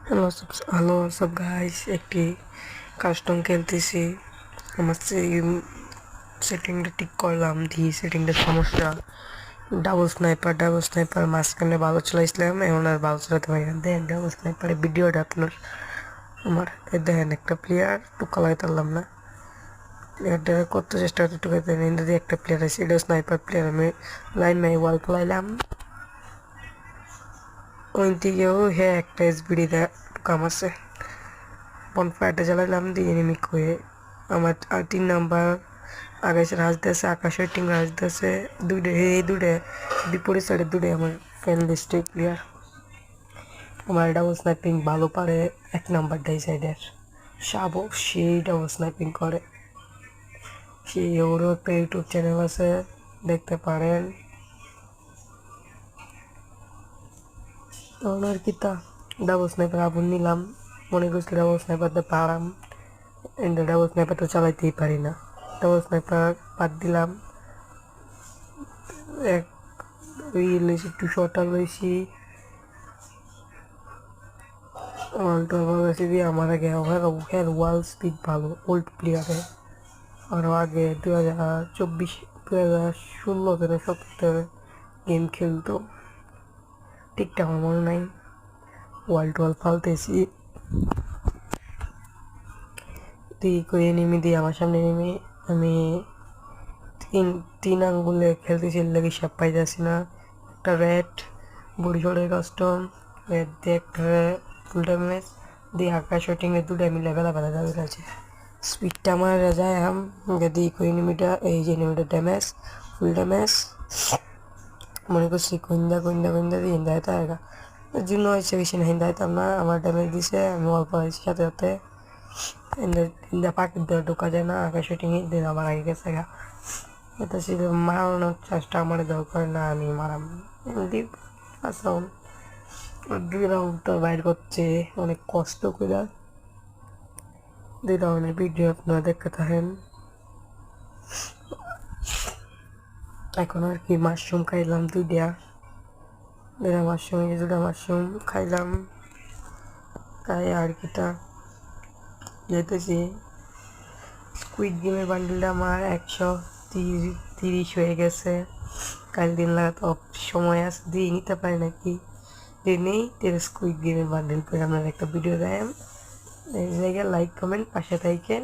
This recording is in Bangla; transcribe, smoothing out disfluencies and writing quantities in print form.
হ্যালো সব গাইস, একটি কাস্টম খেলতেছি। আমার সেটিংটা ঠিক করলাম, দিয়ে সেটিংটা সমস্যা। ডাবল স্নাইপার মাঝখানে ভালো চালাইছিলাম, এখন আর ভালো চালাতে পারি না। দেখেন ডাবল স্নাইপারের ভিডিওটা আপনার আমার দেখেন, একটা প্লেয়ার টুকালাই পারলাম না। প্লেয়ারটা করতে চেষ্টা করতে টুকাইতে দিয়ে একটা প্লেয়ার আছে, এটাও স্নাইপার প্লেয়ার। আমি লাইন মাই ওয়াল পলাইলাম, ওই দিকেও হ্যাঁ একটা এসবিডি টুকাম আছে। বনফায়ারটা জ্বালাইলাম দিয়ে এনিমি হয়ে আমার 3 নাম্বার আকাশের হাসতেছে, আকাশের টিম হাসতেছে। দুইটা বিপরীত সাইডে দুটো আমার ফ্যান লিস্টে প্লেয়ার। আমার ডাবল স্নাইপিং ভালো পারে 1 নাম্বার ডাই সাইডের সাবো, সেই ডাবল স্নাইপিং করে। সেই ওরও একটা ইউটিউব চ্যানেল আছে, দেখতে পারেন। তখন আর কি তা ডাবল স্নাইপার আগুন নিলাম, মনে করছি ডাবল স্নাইপারতে পারাম। ডাবল স্নাইপার তো চালাইতেই পারি না, ডাবল স্নাইপার বাদ দিলাম। এক লইছি, 200টা লইছি, ওয়ালটা ভালো আছে দিয়ে আমার আগে ওখানে ওয়াল স্পিড ভালো, ওল্ড প্লেয়ারে আরও আগে 2024 2016 থেকে 17 গেম খেলতো। ঠিকঠাক আমার মনে নাই, ওয়াল টোয়াল ফালতেছি দিয়ে করে নেমে দিয়ে আমার সামনে নেমে আমি তিন আঙ্গুলে খেলতেছি, লেগে সাপ পাইতেছি না। একটা রেড বড়িশোড়ের কাস্টম রেড দিয়ে একটা ফুল ড্যামেজ দিয়ে আকাশ শুটিংয়ে দুটো মিলে বেলা যাবে আছে। স্পিডটা আমার যায় যদি এনিমিটা, এই যে এনিমিটা ড্যামেজ ফুল ড্যামেজ মনে করছি কইন্দা দিয়ে হিন্দা হইতে আগা জন্য হয়েছে, বেশি না হিন্দা হইতাম না। আমার ড্যামেজ দিছে, আমি অল্প হয়েছি সাথে সাথে হিন্দা পাখির দেওয়া ঢোকা যায় না, আকাশ শুটিংয়ে দিন আমার আগে গেছে গা। এটা ছিল মারানোর চেষ্টা আমার দরকার না, আমি মারাম এমনি আসলাম। 2 রাউন্ড তো বাইর করছে অনেক কষ্ট করে। 2 রাউন্ডের ভিডিও আপনারা দেখতে থাকেন। এখন আর কি মাশরুম খাইলাম, দুইটা মাশরুম খাইলাম, তাই আর কিটা যেতেছি। স্কুইড গেমের বান্ডেলটা আমার 130 হয়ে গেছে। কাল দিন লাগাতে সময় আছে, দিয়ে নিতে পারি নাকি দিয়ে নেই। স্কুইড গেমের বান্ডেল পেয়ে আপনার একটা ভিডিও দেয়, এই জায়গায় লাইক কমেন্ট পাশে থাকেন।